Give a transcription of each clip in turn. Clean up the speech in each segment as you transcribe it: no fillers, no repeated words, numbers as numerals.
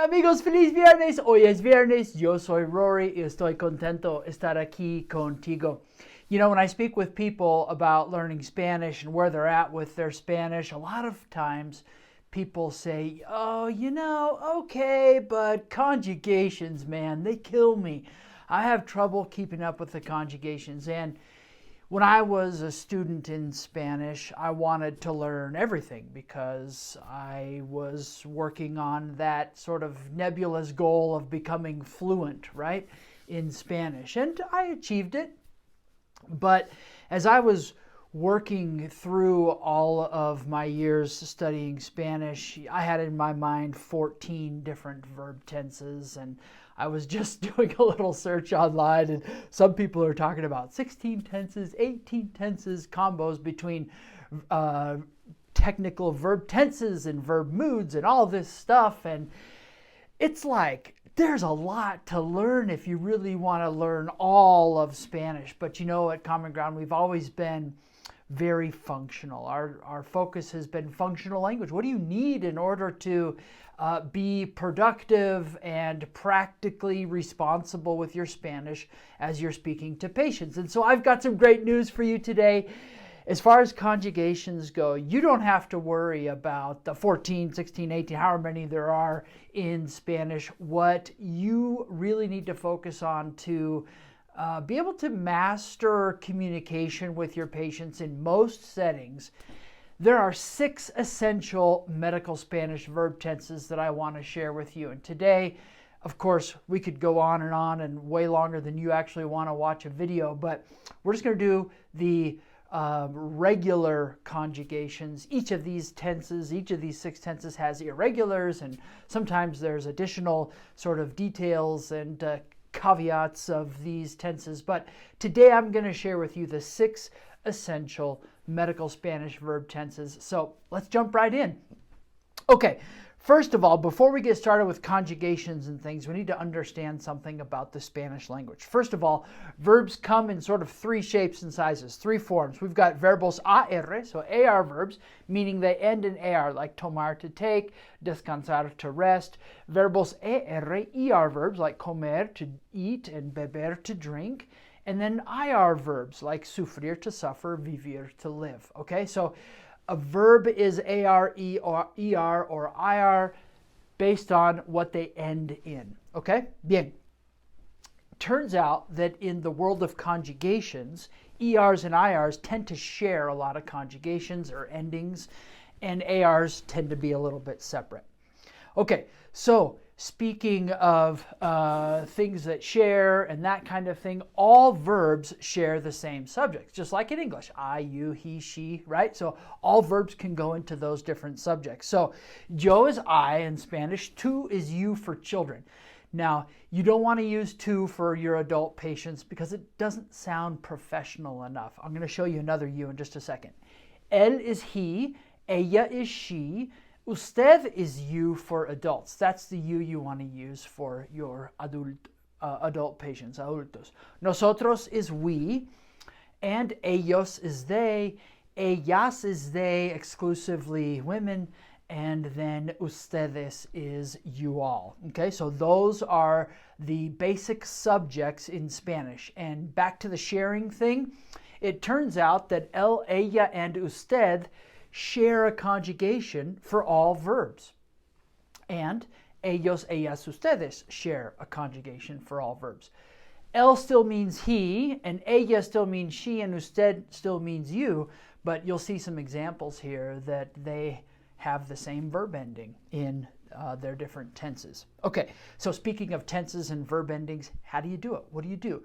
Amigos, feliz viernes. Hoy es viernes. Yo soy Rory y estoy contento estar aquí contigo. You know, when I speak with people about learning Spanish and where they're at with their Spanish, a lot of times people say, oh, okay, but conjugations, man, they kill me. I have trouble keeping up with the conjugations. And when I was a student in Spanish, I wanted to learn everything because I was working on that sort of nebulous goal of becoming fluent, right, in Spanish. And I achieved it. But as I was working through all of my years studying Spanish, I had in my mind 14 different verb tenses, and I was just doing a little search online, and some people are talking about 16 tenses, 18 tenses, combos between technical verb tenses and verb moods and all this stuff. And it's like, there's a lot to learn if you really want to learn all of Spanish. But you know, at Common Ground, we've always been very functional. Our focus has been functional language. What do you need in order to be productive and practically responsible with your Spanish as you're speaking to patients? And so I've got some great news for you today. As far as conjugations go, you don't have to worry about the 14, 16, 18, however many there are in Spanish. What you really need to focus on to be able to master communication with your patients in most settings, there are 6 essential medical Spanish verb tenses that I want to share with you. And today, of course, we could go on and way longer than you actually want to watch a video, but we're just going to do the regular conjugations. Each of these tenses, each of these 6 tenses has irregulars, and sometimes there's additional sort of details and caveats of these tenses. But today I'm going to share with you the 6 essential medical Spanish verb tenses. So let's jump right in. Okay. First of all, before we get started with conjugations and things, we need to understand something about the Spanish language. First of all, verbs come in sort of 3 shapes and sizes, 3 forms. We've got verbos AR, so AR verbs, meaning they end in AR, like tomar, to take, descansar, to rest. Verbos ER verbs, like comer, to eat, and beber, to drink. And then IR verbs, like sufrir, to suffer, vivir, to live. Okay, so a verb is ARE or ER or IR based on what they end in. Okay? Bien. Turns out that in the world of conjugations, ERs and IRs tend to share a lot of conjugations or endings, and ARs tend to be a little bit separate. Okay, so speaking of things that share and that kind of thing, all verbs share the same subjects, just like in English. I, you, he, she, right? So all verbs can go into those different subjects. So yo is I in Spanish, tú is you for children. Now, you don't want to use tú for your adult patients because it doesn't sound professional enough. I'm going to show you another you in just a second. Él is he, ella is she. Usted is you for adults. That's the you want to use for your adult patients, adultos. Nosotros is we, and ellos is they, ellas is they, exclusively women, and then ustedes is you all. Okay, so those are the basic subjects in Spanish. And back to the sharing thing, it turns out that él, ella, and usted share a conjugation for all verbs. And ellos, ellas, ustedes share a conjugation for all verbs. Él still means he, and ella still means she, and usted still means you, but you'll see some examples here that they have the same verb ending in their different tenses. Okay, so speaking of tenses and verb endings, how do you do it? What do you do?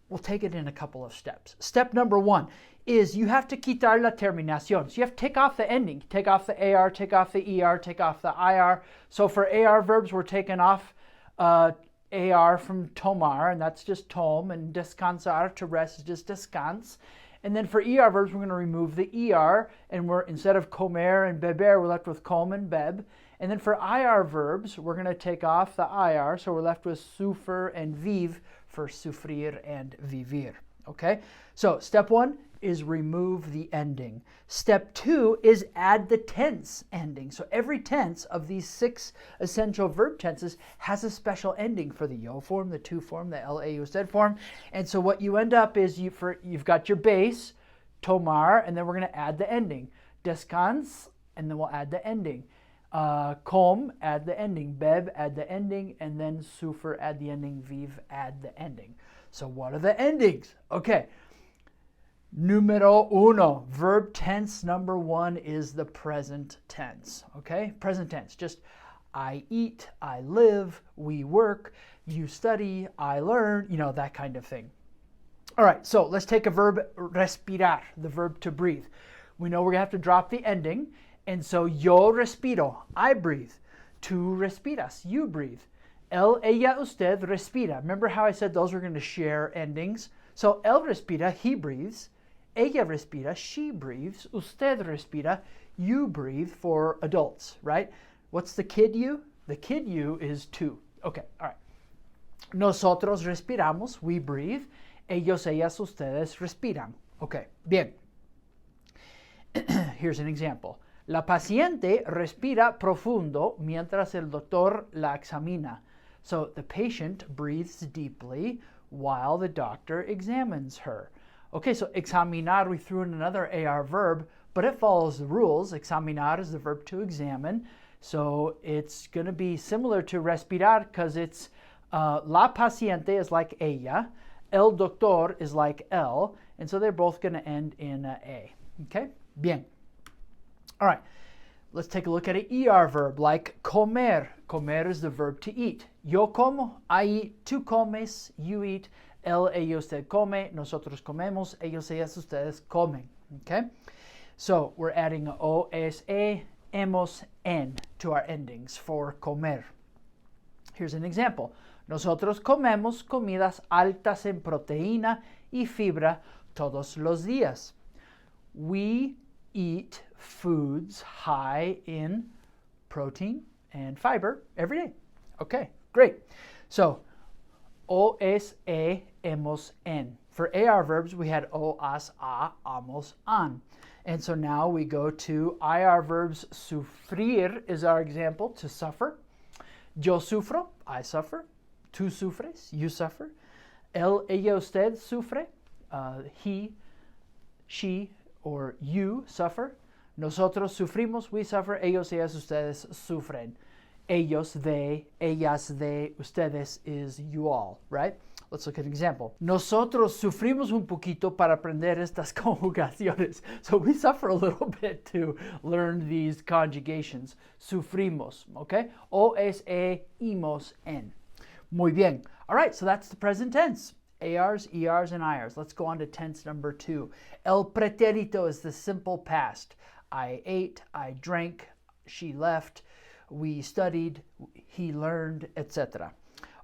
We'll take it in a couple of steps. Step number 1 is you have to quitar la terminación. So you have to take off the ending. Take off the AR, take off the ER, take off the IR. So for AR verbs, we're taking off AR from tomar, and that's just tom, and descansar, to rest, is just descans. And then for ER verbs, we're going to remove the ER, and we're, instead of comer and beber, we're left with com and beb. And then for IR verbs, we're going to take off the IR, so we're left with suffer and vive for sufrir and vivir. Okay? So step 1 is remove the ending. Step 2 is add the tense ending. So every tense of these 6 essential verb tenses has a special ending for the yo form, the to form, the la usted form. And so what you end up is you've got your base, tomar, and then we're going to add the ending. Descans, and then we'll add the ending. Com, add the ending. Beb, add the ending. And then suffer, add the ending. Vive, add the ending. So what are the endings? Okay. Numero uno, verb tense number 1 is the present tense. Okay? Present tense. Just I eat, I live, we work, you study, I learn, that kind of thing. All right, so let's take a verb, respirar, the verb to breathe. We know we're going to have to drop the ending. And so, yo respiro, I breathe. Tú respiras, you breathe. Él, ella, usted respira. Remember how I said those were going to share endings? So, él respira, he breathes. Ella respira, she breathes. Usted respira, you breathe for adults, right? What's the kid you? The kid you is tú. Okay, all right. Nosotros respiramos, we breathe. Ellos, ellas, ustedes respiran. Okay, bien. Here's an example. La paciente respira profundo mientras el doctor la examina. So the patient breathes deeply while the doctor examines her. Okay, so examinar, we threw in another AR verb, but it follows the rules. Examinar is the verb to examine. So it's going to be similar to respirar because it's la paciente is like ella, el doctor is like él, and so they're both going to end in a. Okay, bien. All right, let's take a look at an ER verb like comer. Comer is the verb to eat. Yo como, I eat, tú comes, you eat, él, ella, usted come, nosotros comemos, ellos, ellas, ustedes comen. Okay, so we're adding o, es, hemos, en to our endings for comer. Here's an example. Nosotros comemos comidas altas en proteína y fibra todos los días. We eat foods high in protein and fiber every day. Okay, great. So, o, es, hemos, en. For AR verbs, we had o, as, a, amos, an. And so now we go to IR verbs. Sufrir is our example, to suffer. Yo sufro, I suffer. Tú sufres, you suffer. Él, ella, usted sufre. He, she, or you suffer. Nosotros sufrimos, we suffer. Ellos, ellas, ustedes sufren. Ellos, they, ellas, they, ustedes is you all, right? Let's look at an example. Nosotros sufrimos un poquito para aprender estas conjugaciones. So we suffer a little bit to learn these conjugations. Sufrimos, okay? O, es, hemos, en. Muy bien. All right, so that's the present tense. ARs, ERs, and IRs. Let's go on to tense number 2. El pretérito is the simple past. I ate, I drank, she left, we studied, he learned, etc.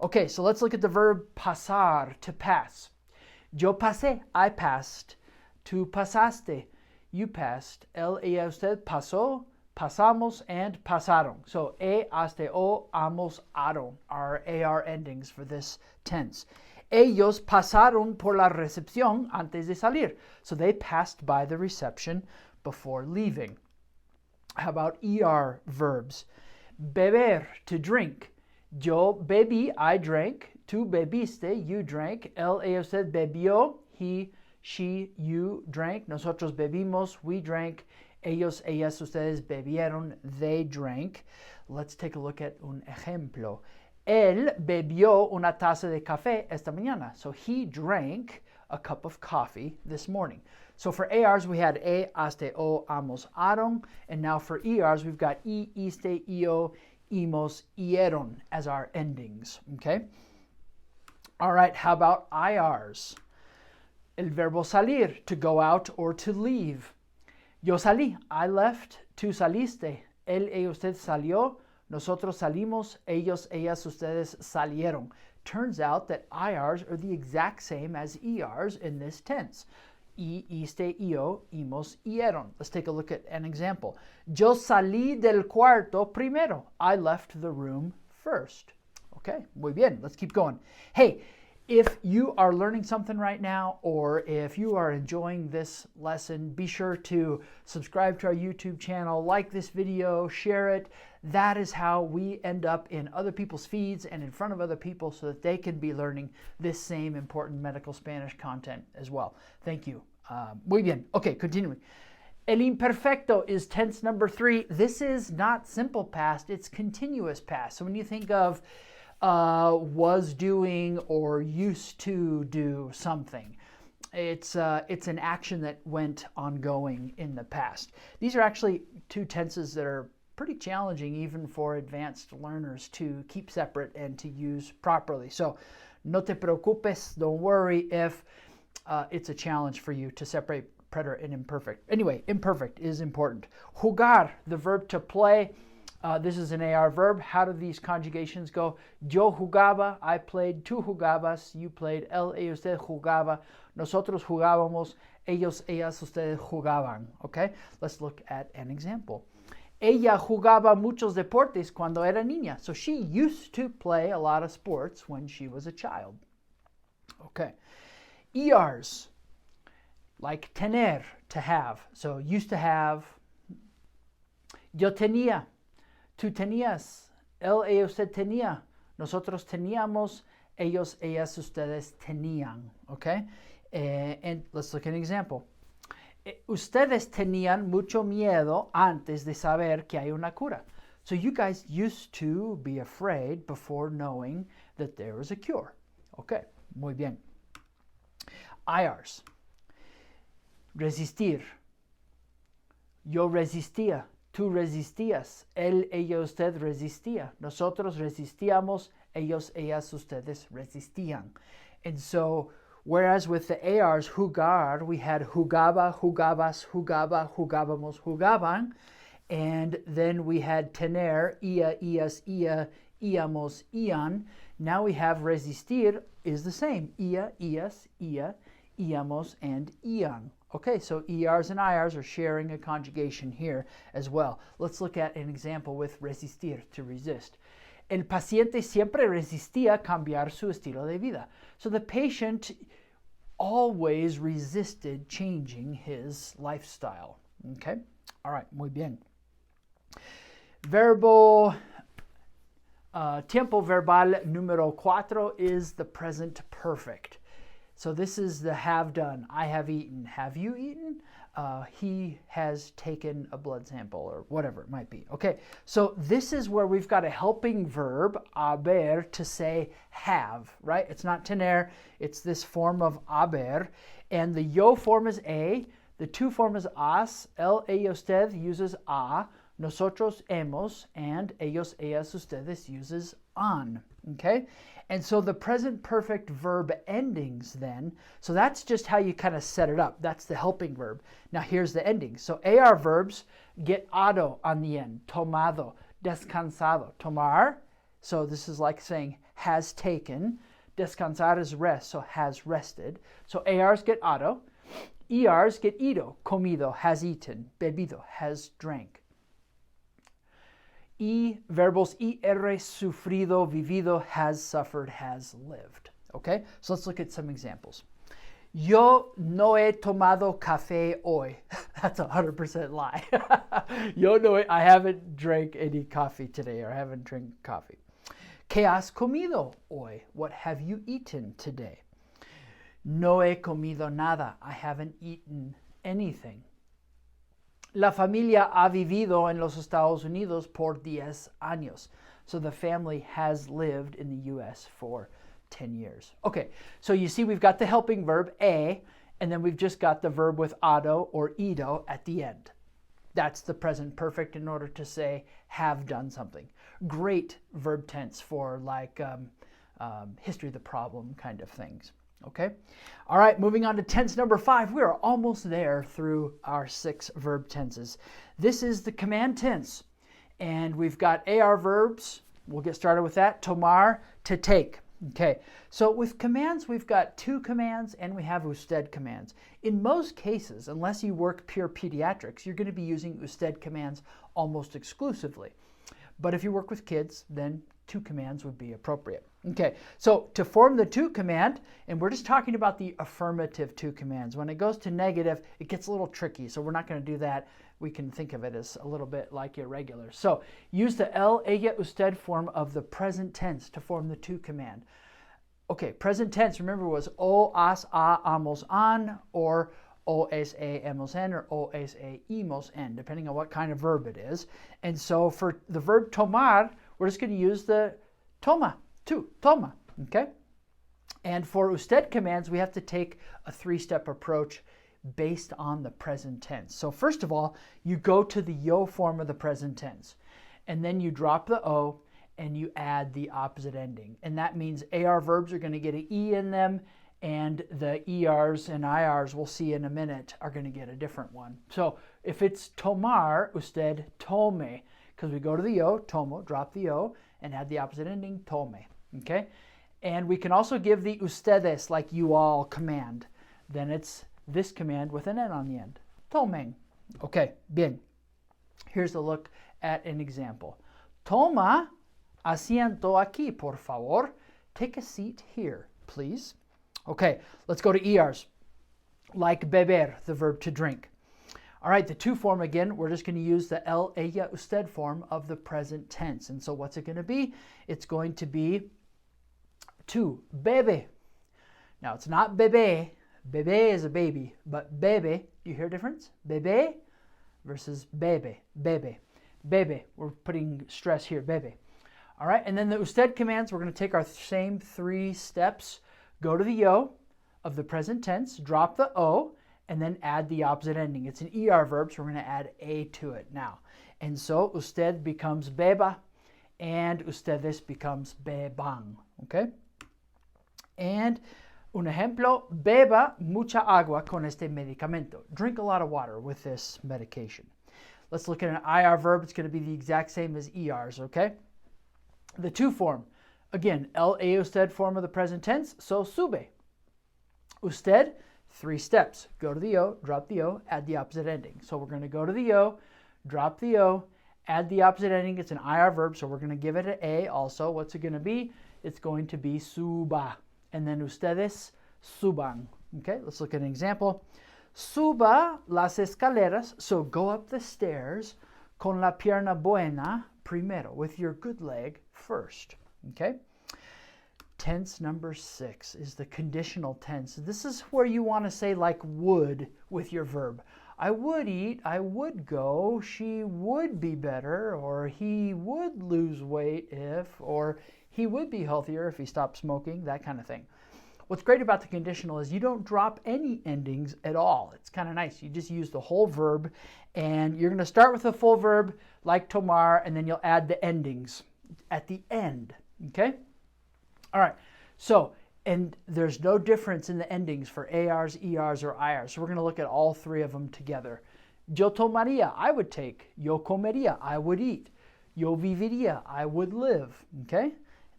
Okay, so let's look at the verb pasar, to pass. Yo pasé, I passed. Tú pasaste, you passed. Él, ella, usted pasó, pasamos, and pasaron. So, hasta, o, amos, aron are AR endings for this tense. Ellos pasaron por la recepción antes de salir. So they passed by the reception before leaving. How about ER verbs? Beber, to drink. Yo bebí, I drank. Tú bebiste, you drank. Él, ella, usted bebió. He, she, you drank. Nosotros bebimos, we drank. Ellos, ellas, ustedes bebieron, they drank. Let's take a look at un ejemplo. Él bebió una taza de café esta mañana. So he drank a cup of coffee this morning. So for ARs, we had hasta, o, amos, aron. And now for ERs, we've got iste, io, imos, ieron as our endings. Okay? All right, how about IRs? El verbo salir, to go out or to leave. Yo salí, I left. Tú saliste. Él, ella, usted salió. Nosotros salimos, ellos, ellas, ustedes salieron. Turns out that IRs are the exact same as ERs in this tense. Iste, io, imos, ieron. Let's take a look at an example. Yo salí del cuarto primero. I left the room first. Okay, muy bien. Let's keep going. Hey, If you are learning something right now, or if you are enjoying this lesson, be sure to subscribe to our YouTube channel, like this video, share it. That is how we end up in other people's feeds and in front of other people so that they can be learning this same important medical Spanish content as well. Thank you. Muy bien. Okay, continuing. El imperfecto is tense number 3. This is not simple past, it's continuous past. So when you think of was doing or used to do something, it's an action that went ongoing in the past. These are actually two tenses that are pretty challenging even for advanced learners to keep separate and to use properly. So no te preocupes, don't worry if it's a challenge for you to separate preterite and imperfect. Anyway, imperfect is important. Jugar, the verb to play. This is an AR verb. How do these conjugations go? Yo jugaba, I played. Tú jugabas, you played. Él, ella, usted jugaba. Nosotros jugábamos. Ellos, ellas, ustedes jugaban. Okay? Let's look at an example. Ella jugaba muchos deportes cuando era niña. So she used to play a lot of sports when she was a child. Okay. ERs, like tener, to have. So used to have. Yo tenía. Tú tenías, él, ella, usted tenía, nosotros teníamos, ellos, ellas, ustedes tenían, okay? And let's look at an example. Ustedes tenían mucho miedo antes de saber que hay una cura. So you guys used to be afraid before knowing that there was a cure. Okay, muy bien. IRs. Resistir. Yo resistía. Tú resistías, él, ella, usted resistía. Nosotros resistíamos, ellos, ellas, ustedes resistían. And so, whereas with the ARs, jugar, we had jugaba, jugabas, jugaba, jugábamos, jugaban. And then we had tener, ia, ias, ia, íamos, ian. Now we have resistir is the same. Ia, ias, ia, íamos, and ian. Okay, so ERs and IRs are sharing a conjugation here as well. Let's look at an example with resistir, to resist. El paciente siempre resistía cambiar su estilo de vida. So the patient always resisted changing his lifestyle. Okay, all right, muy bien. Tiempo verbal número 4 is the present perfect. So this is the have done. I have eaten. Have you eaten? He has taken a blood sample, or whatever it might be. Okay, so this is where we've got a helping verb, haber, to say have, right? It's not tener, it's this form of haber. And the yo form is a, the tú form is as, él, ella, usted uses a, nosotros hemos, and ellos, ellas, ustedes uses an. Okay? And so the present perfect verb endings then, so that's just how you kind of set it up. That's the helping verb. Now here's the endings. So AR verbs get ado on the end. Tomado, descansado. Tomar, so this is like saying has taken. Descansar is rest, so has rested. So ARs get ado. ERs get ido. Comido, has eaten. Bebido, has drank. Verbos ER, sufrido, vivido, has suffered, has lived. Okay, so let's look at some examples. Yo no he tomado café hoy. That's 100% lie. Yo no he, I haven't drank any coffee today, or I haven't drank coffee. ¿Qué has comido hoy? What have you eaten today? No he comido nada. I haven't eaten anything. La familia ha vivido en los Estados Unidos por 10 años. So the family has lived in the U.S. for 10 years. Okay, so you see we've got the helping verb, a, and then we've just got the verb with ado or ido at the end. That's the present perfect in order to say have done something. Great verb tense for like history of the problem kind of things. Okay? All right, moving on to tense number 5. We are almost there through our 6 verb tenses. This is the command tense. And we've got AR verbs. We'll get started with that. Tomar, to take. Okay, so with commands, we've got 2 commands and we have usted commands. In most cases, unless you work pure pediatrics, you're going to be using usted commands almost exclusively. But if you work with kids, then 2 commands would be appropriate. Okay, so to form the to command, and we're just talking about the affirmative to commands. When it goes to negative, it gets a little tricky, so we're not going to do that. We can think of it as a little bit like irregular. So use the él, ella, usted form of the present tense to form the to command. Okay, present tense, remember, was o, as, a, amos, an, or os, a, hemos, en, or os, a, imos, en, depending on what kind of verb it is. And so for the verb tomar, we're just going to use the toma. Toma, okay? And for usted commands, we have to take a three-step approach based on the present tense. So first of all, you go to the yo form of the present tense, and then you drop the o, and you add the opposite ending. And that means AR verbs are going to get an E in them, and the ERs and IRs we'll see in a minute are going to get a different one. So if it's tomar, usted tome, because we go to the yo, tomo, drop the o, and add the opposite ending, tome. Okay, and we can also give the ustedes, like you all command. Then it's this command with an N on the end. Tomen. Okay, bien. Here's a look at an example. Toma asiento aquí, por favor. Take a seat here, please. Okay, let's go to ERs. Like beber, the verb to drink. All right, the to form again, we're just going to use the él, ella, usted form of the present tense. And so what's it going to be? It's going to be to bebe. Now it's not bebe. Bebe is a baby, but bebe, you hear a difference? Bebe versus bebe. Bebe. Bebe. We're putting stress here. Bebe. All right, and then the usted commands, we're going to take our same three steps. Go to the yo of the present tense, drop the o, and then add the opposite ending. It's an ER verb, so we're going to add a to it now. And so usted becomes beba, and ustedes becomes beban. Okay? And un ejemplo, beba mucha agua con este medicamento. Drink a lot of water with this medication. Let's look at an IR verb. It's going to be the exact same as ERs, okay? The to form, again, él, ella, usted form of the present tense, so sube. Usted, three steps. Go to the o, drop the o, add the opposite ending. So we're going to go to the o, drop the o, add the opposite ending. It's an IR verb, so we're going to give it an a also. What's it going to be? It's going to be suba. And then ustedes suban. Okay, let's look at an example. Suba las escaleras, so go up the stairs, con la pierna buena primero, with your good leg first. Okay? Tense number 6 is the conditional tense. This is where you want to say like would with your verb. I would eat, I would go, she would be better, or he would lose weight if, or he would be healthier if he stopped smoking, that kind of thing. What's great about the conditional is you don't drop any endings at all. It's kind of nice. You just use the whole verb, and you're going to start with a full verb like tomar, and then you'll add the endings at the end. Okay? All right. So, and there's no difference in the endings for ARs, ERs, or IRs. So we're going to look at all three of them together. Yo tomaría, I would take. Yo comería, I would eat. Yo viviría, I would live. Okay?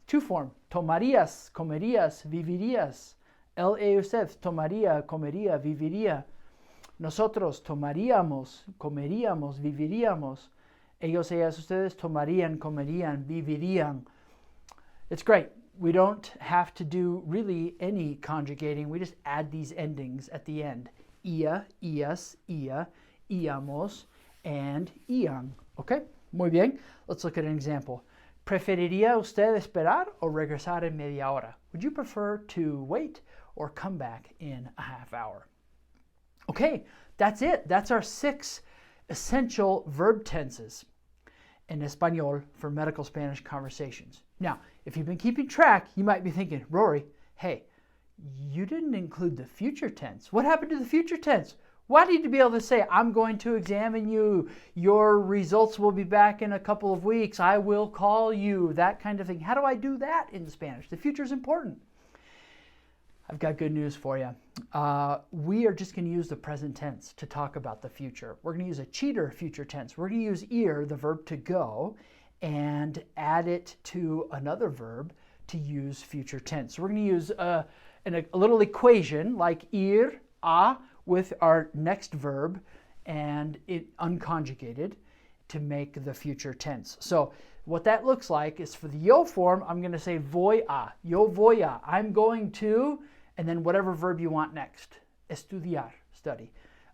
To form, tomarías, comerías, vivirías. Él, ella, usted, tomaría, comería, viviría. Nosotros tomaríamos, comeríamos, viviríamos. Ellos, ellas, ustedes tomarían, comerían, vivirían. It's great. We don't have to do really any conjugating. We just add these endings at the end. Ia, ias, ia, íamos, and ian. Okay? Muy bien. Let's look at an example. ¿Preferiría usted esperar o regresar en media hora? Would you prefer to wait or come back in a half hour? Okay, that's it. That's our 6 essential verb tenses in Espanol for medical Spanish conversations. Now, if you've been keeping track, you might be thinking, Rory, hey, you didn't include the future tense. What happened to the future tense? Why need to be able to say, I'm going to examine you, your results will be back in a couple of weeks, I will call you, that kind of thing. How do I do that in Spanish? The future is important. I've got good news for you. We are just going to use the present tense to talk about the future. We're going to use a cheater future tense. We're going to use ir, the verb to go, and add it to another verb to use future tense. So we're going to use a little equation like ir, a, with our next verb and it unconjugated to make the future tense. So What that looks like is for the yo form, I'm going to say voy a, yo voy a, I'm going to, and then whatever verb you want next. Estudiar, study.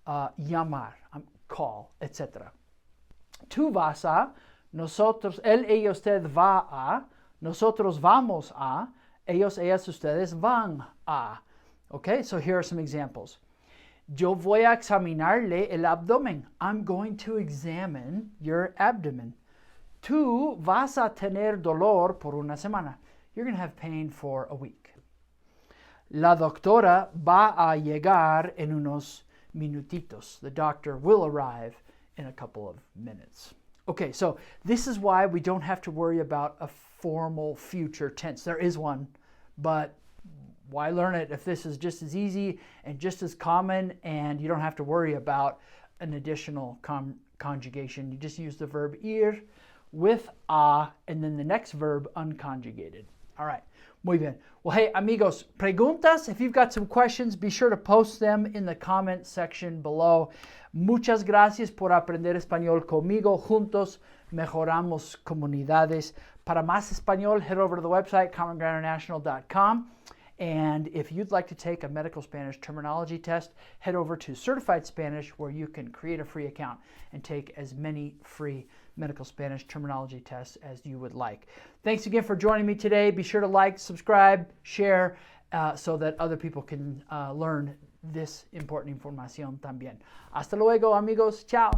Llamar, call, etc. Tú vas a, nosotros, él, ella, usted va a, nosotros vamos a, ellos, ellas, ustedes van a. Okay, so here are some examples. Yo voy a examinarle el abdomen. I'm going to examine your abdomen. Tú vas a tener dolor por una semana. You're going to have pain for a week. La doctora va a llegar en unos minutitos. The doctor will arrive in a couple of minutes. Okay, so this is why we don't have to worry about a formal future tense. There is one, but why learn it if this is just as easy and just as common and you don't have to worry about an additional conjugation. You just use the verb ir with a and then the next verb unconjugated. All right, muy bien. Well, hey, amigos, preguntas. If you've got some questions, be sure to post them in the comment section below. Muchas gracias por aprender español conmigo. Juntos mejoramos comunidades. Para más español, head over to the website, commongroundinternational.com. And if you'd like to take a medical Spanish terminology test, head over to Certified Spanish, where you can create a free account and take as many free medical Spanish terminology tests as you would like. Thanks again for joining me today. Be sure to like, subscribe, share, so that other people can learn this important información también. Hasta luego, amigos. Ciao.